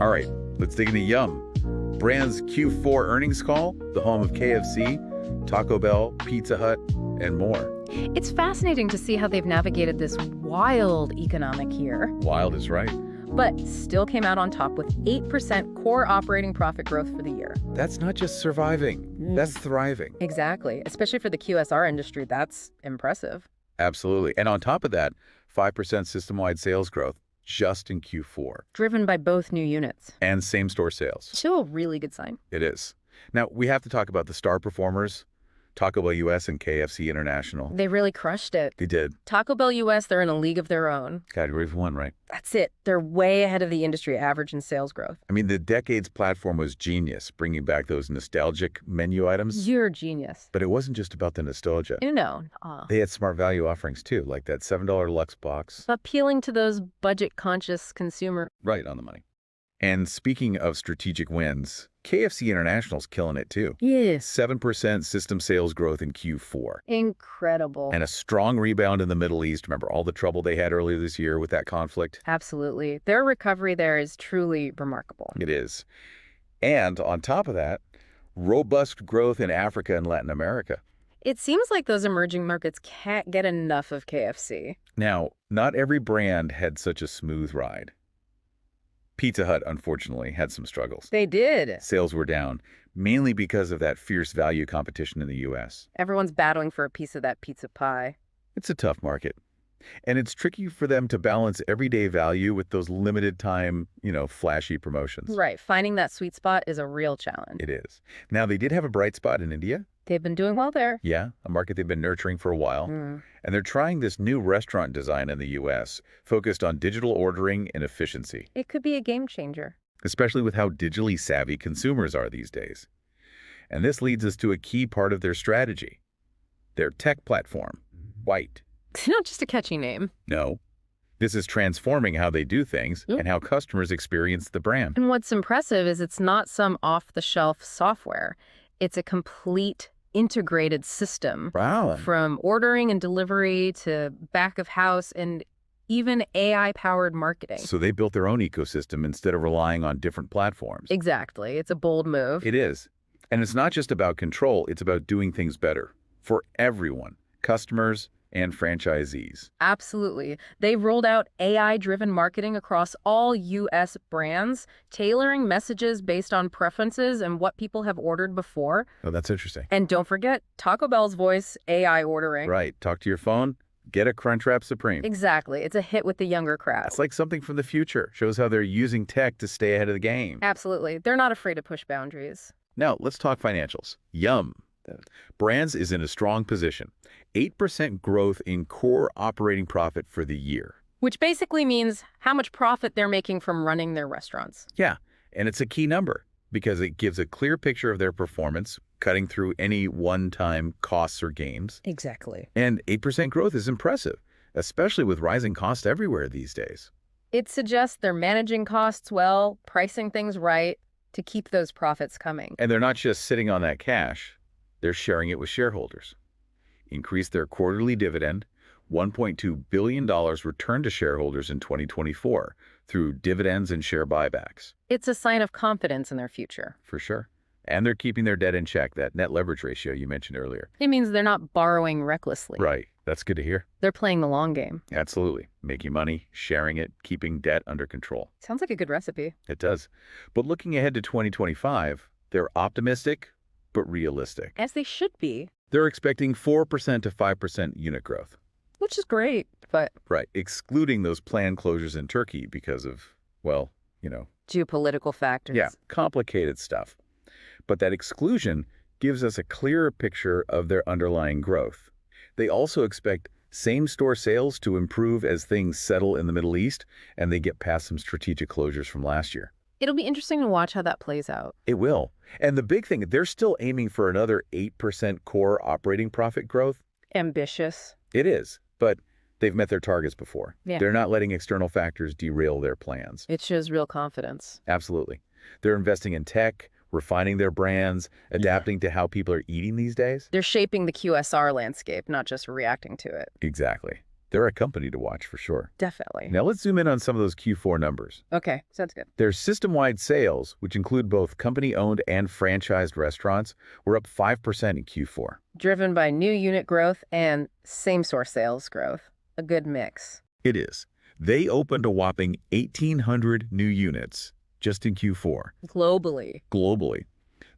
All right, let's dig into Yum. Brand's Q4 earnings call, the home of KFC, Taco Bell, Pizza Hut, and more. It's fascinating to see how they've navigated this wild economic year, Wild is right. but still came out on top with 8% core operating profit growth for the year. That's not just surviving, that's thriving. Exactly. Especially for the QSR industry, that's impressive. Absolutely. And on top of that, 5% system-wide sales growth just in Q4. Driven by both new units. And same-store sales. Still a really good sign. It is. Now, we have to talk about the star performers, Taco Bell US and KFC International. They really crushed it. They did. Taco Bell US, they're in a league of their own. Category of one, right? That's it. They're way ahead of the industry average in sales growth. I mean, the Decades platform was genius, bringing back those nostalgic menu items. You're a genius. But it wasn't just about the nostalgia. No. They had smart value offerings, too, like that $7 Lux box. Appealing to those budget-conscious consumers. Right on the money. And speaking of strategic wins, KFC International's killing it, too. Yes. 7% system sales growth in Q4. Incredible. And a strong rebound in the Middle East. Remember all the trouble they had earlier this year with that conflict? Absolutely. Their recovery there is truly remarkable. It is. And on top of that, robust growth in Africa and Latin America. It seems like those emerging markets can't get enough of KFC. Now, not every brand had such a smooth ride. Pizza Hut, unfortunately, had some struggles. They did. Sales were down, mainly because of that fierce value competition in the U.S. Everyone's battling for a piece of that pizza pie. It's a tough market. And it's tricky for them to balance everyday value with those limited time, flashy promotions. Right. Finding that sweet spot is a real challenge. It is. Now, they did have a bright spot in India. They've been doing well there. Yeah, a market they've been nurturing for a while. And they're trying this new restaurant design in the U.S., focused on digital ordering and efficiency. It could be a game changer. Especially with how digitally savvy consumers are these days. And this leads us to a key part of their strategy. Their tech platform, White. It's not just a catchy name. No. This is transforming how they do things and how customers experience the brand. And what's impressive is it's not some off-the-shelf software. It's a complete integrated system. Wow. From ordering and delivery to back of house and even AI-powered marketing. So they built their own ecosystem instead of relying on different platforms. Exactly. It's a bold move. It is. And it's not just about control, it's about doing things better for everyone, customers and franchisees. Absolutely. They've rolled out AI-driven marketing across all U.S. brands, tailoring messages based on preferences and what people have ordered before. Oh, that's interesting. And don't forget, Taco Bell's voice AI ordering. Right. Talk to your phone, get a Crunchwrap Supreme. Exactly. It's a hit with the younger crowd. It's like something from the future. Shows how they're using tech to stay ahead of the game. Absolutely. They're not afraid to push boundaries. Now, let's talk financials. Yum. Brands is in a strong position. 8% growth in core operating profit for the year. Which basically means how much profit they're making from running their restaurants. Yeah, and it's a key number because it gives a clear picture of their performance, cutting through any one-time costs or gains. Exactly. And 8% growth is impressive, especially with rising costs everywhere these days. It suggests they're managing costs well, pricing things right to keep those profits coming. And they're not just sitting on that cash, they're sharing it with shareholders. Increased their quarterly dividend, $1.2 billion returned to shareholders in 2024 through dividends and share buybacks. It's a sign of confidence in their future. For sure. And they're keeping their debt in check, that net leverage ratio you mentioned earlier. It means they're not borrowing recklessly. Right. That's good to hear. They're playing the long game. Absolutely. Making money, sharing it, keeping debt under control. Sounds like a good recipe. It does. But looking ahead to 2025, they're optimistic but realistic. As they should be. They're expecting 4% to 5% unit growth. Which is great, but... Right, excluding those planned closures in Turkey because of, well, geopolitical factors. Yeah, complicated stuff. But that exclusion gives us a clearer picture of their underlying growth. They also expect same-store sales to improve as things settle in the Middle East and they get past some strategic closures from last year. It'll be interesting to watch how that plays out. It will. And the big thing, they're still aiming for another 8% core operating profit growth. Ambitious. It is, but they've met their targets before. Yeah. They're not letting external factors derail their plans. It shows real confidence. Absolutely. They're investing in tech, refining their brands, adapting to how people are eating these days. They're shaping the QSR landscape, not just reacting to it. Exactly. They're a company to watch for sure. Definitely. Now let's zoom in on some of those Q4 numbers. Okay, sounds good. Their system-wide sales, which include both company-owned and franchised restaurants, were up 5% in Q4. Driven by new unit growth and same-store sales growth. A good mix. It is. They opened a whopping 1,800 new units just in Q4. Globally.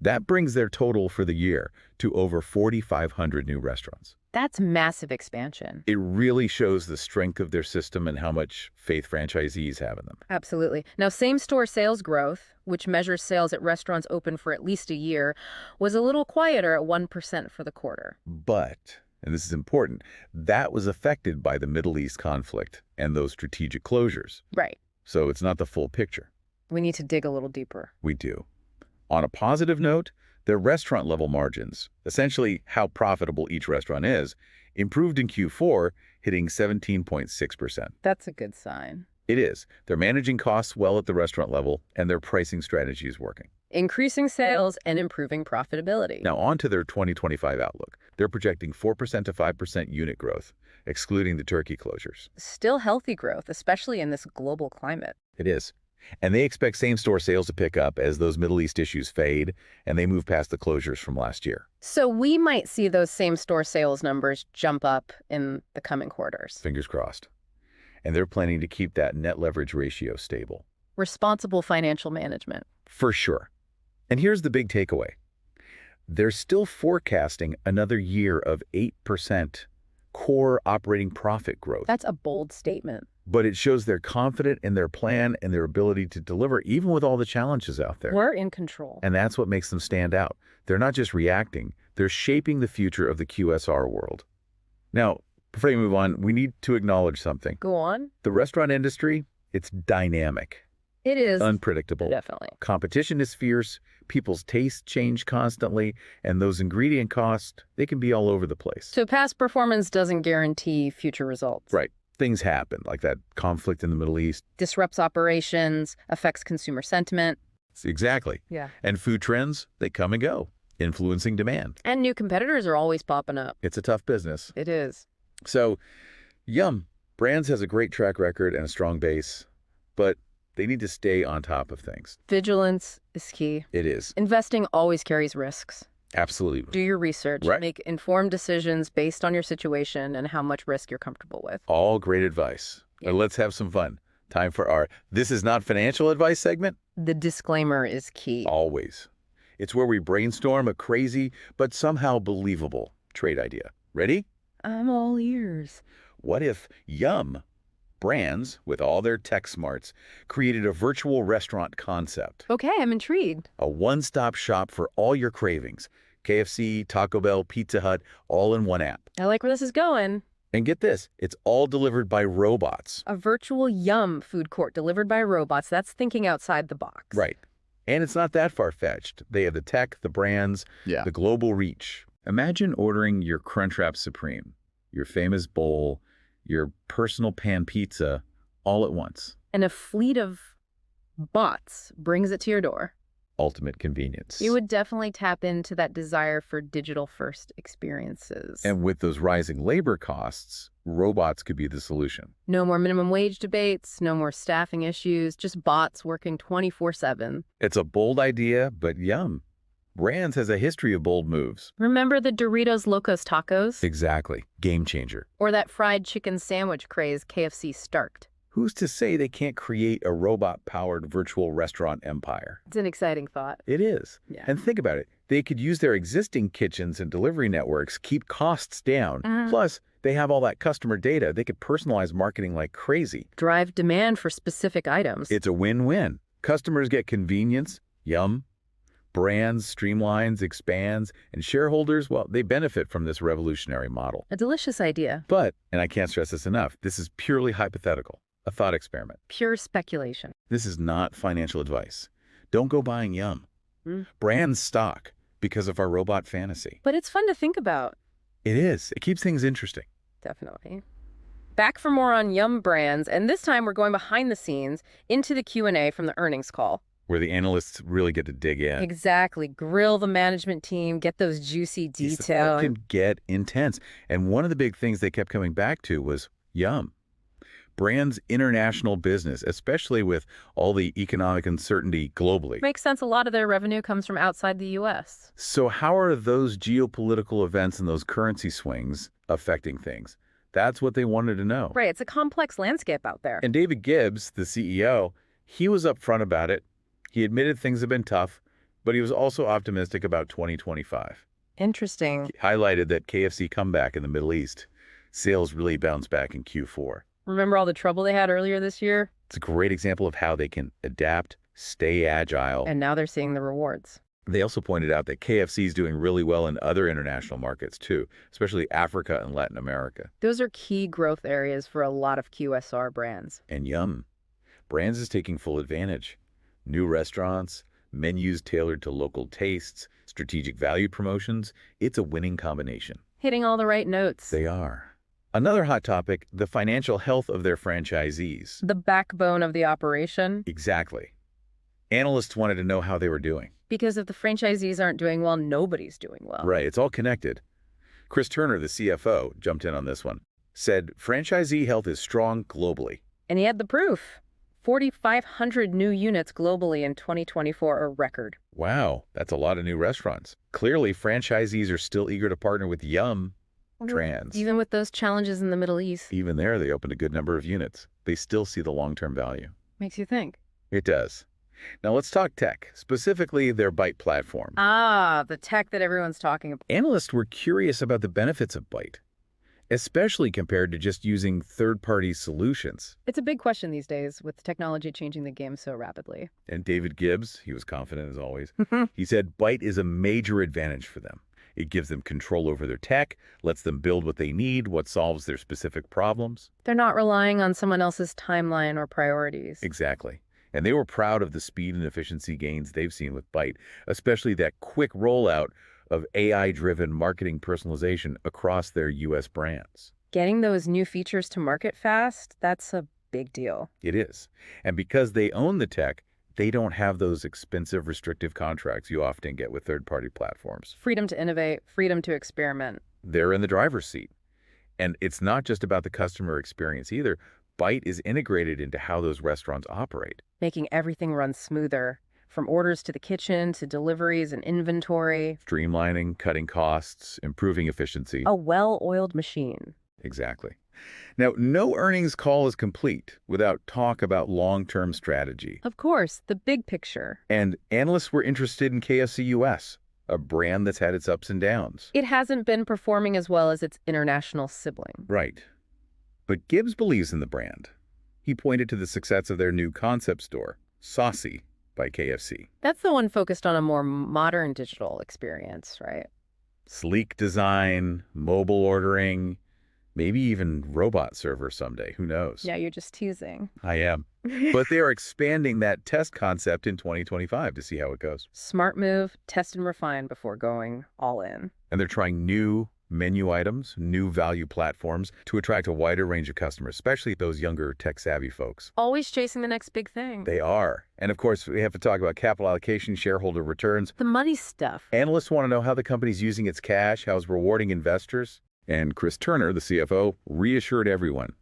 That brings their total for the year to over 4,500 new restaurants. That's massive expansion. It really shows the strength of their system and how much faith franchisees have in them. Absolutely. Now, same-store sales growth, which measures sales at restaurants open for at least a year, was a little quieter at 1% for the quarter. But, and this is important, that was affected by the Middle East conflict and those strategic closures. Right. So it's not the full picture. We need to dig a little deeper. We do. On a positive note, their restaurant-level margins, essentially how profitable each restaurant is, improved in Q4, hitting 17.6%. That's a good sign. It is. They're managing costs well at the restaurant level, and their pricing strategy is working. Increasing sales and improving profitability. Now on to their 2025 outlook. They're projecting 4% to 5% unit growth, excluding the Turkey closures. Still healthy growth, especially in this global climate. It is. And they expect same-store sales to pick up as those Middle East issues fade and they move past the closures from last year. So we might see those same-store sales numbers jump up in the coming quarters. Fingers crossed. And they're planning to keep that net leverage ratio stable. Responsible financial management. For sure. And here's the big takeaway. They're still forecasting another year of 8% core operating profit growth. That's a bold statement. But it shows they're confident in their plan and their ability to deliver even with all the challenges out there. We're in control. And that's what makes them stand out. They're not just reacting, they're shaping the future of the QSR world. Now, before we move on, we need to acknowledge something. Go on. The restaurant industry, it's dynamic. It is. Unpredictable. Definitely. Competition is fierce, people's tastes change constantly, and those ingredient costs, they can be all over the place. So past performance doesn't guarantee future results. Right. Things happen, like that conflict in the Middle East. Disrupts operations, affects consumer sentiment. Exactly. Yeah. And food trends, they come and go, influencing demand. And new competitors are always popping up. It's a tough business. It is. So, Yum! Brands has a great track record and a strong base, but they need to stay on top of things. Vigilance is key. It is. Investing always carries risks. Absolutely. Do your research. Right. Make informed decisions based on your situation and how much risk you're comfortable with. All great advice. Yeah. Now let's have some fun. Time for our This Is Not Financial Advice segment. The disclaimer is key. Always. It's where we brainstorm a crazy but somehow believable trade idea. Ready? I'm all ears. What if Yum! Brands, with all their tech smarts, created a virtual restaurant concept? Okay, I'm intrigued. A one-stop shop for all your cravings. KFC, Taco Bell, Pizza Hut, all in one app. I like where this is going. And get this, it's all delivered by robots. A virtual Yum food court delivered by robots. That's thinking outside the box. Right. And it's not that far-fetched. They have the tech, the brands, the global reach. Imagine ordering your Crunchwrap Supreme, your famous bowl, your personal pan pizza, all at once. And a fleet of bots brings it to your door. Ultimate convenience. You would definitely tap into that desire for digital-first experiences. And with those rising labor costs, robots could be the solution. No more minimum wage debates, no more staffing issues, just bots working 24/7. It's a bold idea, but Yum! Brands has a history of bold moves. Remember the Doritos Locos Tacos? Exactly. Game changer. Or that fried chicken sandwich craze KFC starked? Who's to say they can't create a robot-powered virtual restaurant empire? It's an exciting thought. It is. Yeah. And think about it. They could use their existing kitchens and delivery networks, keep costs down. Plus, they have all that customer data. They could personalize marketing like crazy. Drive demand for specific items. It's a win-win. Customers get convenience, Yum! Brands streamlines, expands, and shareholders, well, they benefit from this revolutionary model. A delicious idea. But, and I can't stress this enough, this is purely hypothetical, a thought experiment. Pure speculation. This is not financial advice. Don't go buying Yum! Brands stock because of our robot fantasy. But it's fun to think about. It is. It keeps things interesting. Definitely. Back for more on Yum! Brands, and this time we're going behind the scenes into the Q&A from the earnings call. Where the analysts really get to dig in. Exactly. Grill the management team, get those juicy details. It can get intense. And one of the big things they kept coming back to was Yum. Brands' international business, especially with all the economic uncertainty globally. Makes sense. A lot of their revenue comes from outside the U.S. So how are those geopolitical events and those currency swings affecting things? That's what they wanted to know. Right. It's a complex landscape out there. And David Gibbs, the CEO, he was upfront about it. He admitted things have been tough, but he was also optimistic about 2025. Interesting. He highlighted that KFC comeback in the Middle East. Sales really bounced back in Q4. Remember all the trouble they had earlier this year? It's a great example of how they can adapt, stay agile. And now they're seeing the rewards. They also pointed out that KFC is doing really well in other international markets too, especially Africa and Latin America. Those are key growth areas for a lot of QSR brands. And Yum! Brands is taking full advantage. New restaurants, menus tailored to local tastes, strategic value promotions. It's a winning combination. Hitting all the right notes. They are. Another hot topic, the financial health of their franchisees. The backbone of the operation. Exactly. Analysts wanted to know how they were doing. Because if the franchisees aren't doing well, nobody's doing well. Right, it's all connected. Chris Turner, the CFO, jumped in on this one. Said franchisee health is strong globally. And he had the proof. 4,500 new units globally in 2024 are record. Wow, that's a lot of new restaurants. Clearly, franchisees are still eager to partner with Yum! Trans. Even with those challenges in the Middle East. Even there, they opened a good number of units. They still see the long-term value. Makes you think. It does. Now let's talk tech, specifically their Byte platform. Ah, the tech that everyone's talking about. Analysts were curious about the benefits of Byte, especially compared to just using third-party solutions. It's a big question these days with technology changing the game so rapidly. And David Gibbs, he was confident as always, he said Byte is a major advantage for them. It gives them control over their tech, lets them build what they need, what solves their specific problems. They're not relying on someone else's timeline or priorities. Exactly. And they were proud of the speed and efficiency gains they've seen with Byte, especially that quick rollout of AI-driven marketing personalization across their U.S. brands. Getting those new features to market fast, that's a big deal. It is. And because they own the tech, they don't have those expensive, restrictive contracts you often get with third-party platforms. Freedom to innovate, freedom to experiment. They're in the driver's seat. And it's not just about the customer experience either. Byte is integrated into how those restaurants operate. Making everything run smoother, from orders to the kitchen to deliveries and inventory. Streamlining, cutting costs, improving efficiency. A well-oiled machine. Exactly. Now, no earnings call is complete without talk about long-term strategy. Of course, the big picture. And analysts were interested in KFC US, a brand that's had its ups and downs. It hasn't been performing as well as its international sibling. Right. But Gibbs believes in the brand. He pointed to the success of their new concept store, Saucy, by KFC. That's the one focused on a more modern digital experience, right? Sleek design, mobile ordering, maybe even robot server someday. Who knows? Yeah, you're just teasing. I am. But they are expanding that test concept in 2025 to see how it goes. Smart move, test and refine before going all in. And they're trying new menu items, new value platforms to attract a wider range of customers, especially those younger tech-savvy folks. Always chasing the next big thing. They are. And of course, we have to talk about capital allocation, shareholder returns. The money stuff. Analysts want to know how the company's using its cash, how it's rewarding investors. And Chris Turner, the CFO, reassured everyone.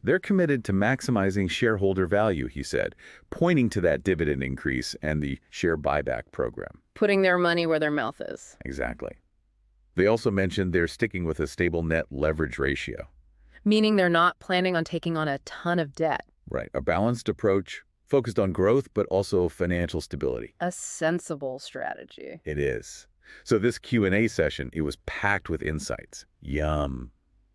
They're committed to maximizing shareholder value, he said, pointing to that dividend increase and the share buyback program. Putting their money where their mouth is. Exactly. They also mentioned they're sticking with a stable net leverage ratio. Meaning they're not planning on taking on a ton of debt. Right. A balanced approach, focused on growth, but also financial stability. A sensible strategy. It is. So this Q&A session, it was packed with insights. Yum.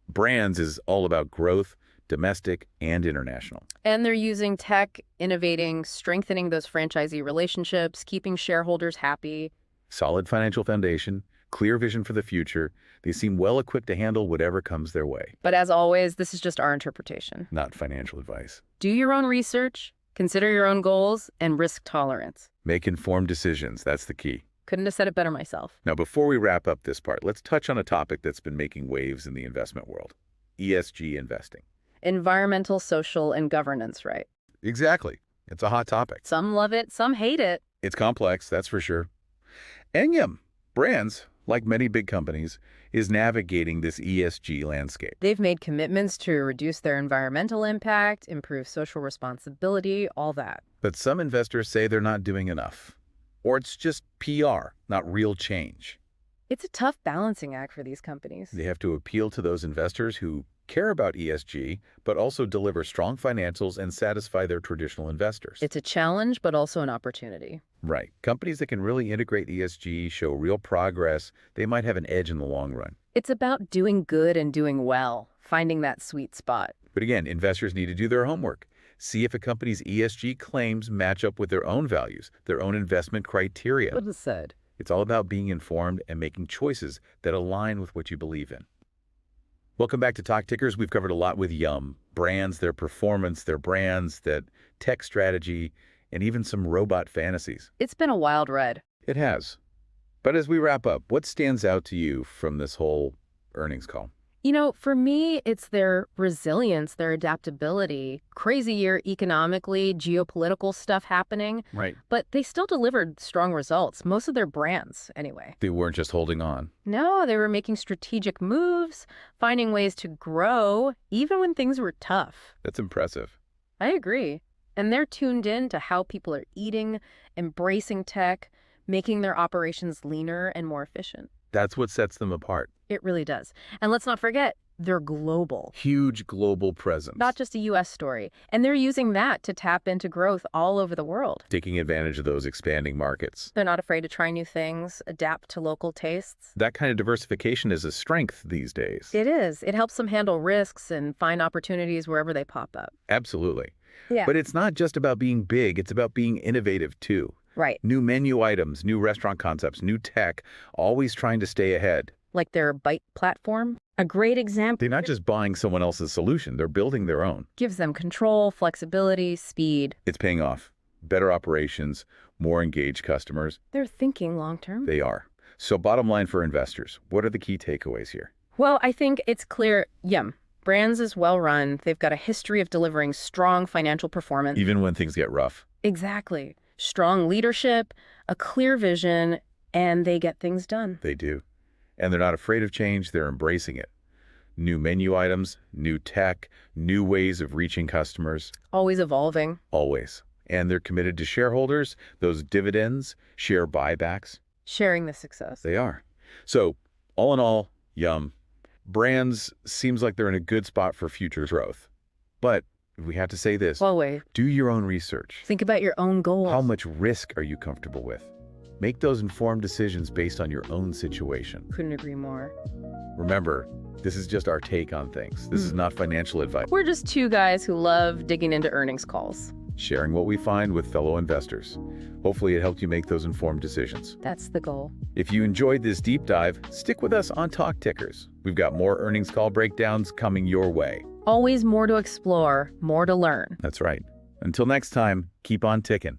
Brands is all about growth, domestic and international. And they're using tech, innovating, strengthening those franchisee relationships, keeping shareholders happy. Solid financial foundation, clear vision for the future. They seem well equipped to handle whatever comes their way. But as always, this is just our interpretation. Not financial advice. Do your own research, consider your own goals, and risk tolerance. Make informed decisions. That's the key. Couldn't have said it better myself. Now, before we wrap up this part, let's touch on a topic that's been making waves in the investment world. ESG investing. Environmental, social, and governance, right? Exactly. It's a hot topic. Some love it, some hate it. It's complex, that's for sure. And Yum, brands, like many big companies, is navigating this ESG landscape. They've made commitments to reduce their environmental impact, improve social responsibility, all that. But some investors say they're not doing enough. Or it's just PR, not real change. It's a tough balancing act for these companies. They have to appeal to those investors who care about ESG, but also deliver strong financials and satisfy their traditional investors. It's a challenge, but also an opportunity. Right. Companies that can really integrate ESG, show real progress, they might have an edge in the long run. It's about doing good and doing well, finding that sweet spot. But again, investors need to do their homework. See if a company's ESG claims match up with their own values, their own investment criteria. What is said? It's all about being informed and making choices that align with what you believe in. Welcome back to Talk Tickers. We've covered a lot with Yum. Brands, their performance, their brands, that tech strategy, and even some robot fantasies. It's been a wild ride. It has. But as we wrap up, what stands out to you from this whole earnings call? You know, for me, it's their resilience, their adaptability. Crazy year economically, geopolitical stuff happening. Right. But they still delivered strong results, most of their brands, anyway. They weren't just holding on. No, they were making strategic moves, finding ways to grow, even when things were tough. That's impressive. I agree. And they're tuned in to how people are eating, embracing tech, making their operations leaner and more efficient. That's what sets them apart. It really does. And let's not forget, they're global. Huge global presence. Not just a U.S. story. And they're using that to tap into growth all over the world. Taking advantage of those expanding markets. They're not afraid to try new things, adapt to local tastes. That kind of diversification is a strength these days. It is. It helps them handle risks and find opportunities wherever they pop up. Absolutely. Yeah. But it's not just about being big, it's about being innovative too. Right. New menu items, new restaurant concepts, new tech, always trying to stay ahead. Like their Bite platform. A great example. They're not just buying someone else's solution, they're building their own. Gives them control, flexibility, speed. It's paying off. Better operations, more engaged customers. They're thinking long term. They are. So bottom line for investors, what are the key takeaways here? Well, I think it's clear, Yum. Brands is well run. They've got a history of delivering strong financial performance. Even when things get rough. Exactly. Strong leadership, a clear vision, and they get things done. They do. And they're not afraid of change, they're embracing it. New menu items, new tech, new ways of reaching customers. Always evolving. Always. And they're committed to shareholders, those dividends, share buybacks. Sharing the success. They are. So, all in all, Yum. Brands seems like they're in a good spot for future growth. But we have to say this. Well, wait. Do your own research. Think about your own goals. How much risk are you comfortable with? Make those informed decisions based on your own situation. Couldn't agree more. Remember, this is just our take on things. This is not financial advice. We're just two guys who love digging into earnings calls. Sharing what we find with fellow investors. Hopefully it helped you make those informed decisions. That's the goal. If you enjoyed this deep dive, stick with us on Talk Tickers. We've got more earnings call breakdowns coming your way. Always more to explore, more to learn. That's right. Until next time, keep on ticking.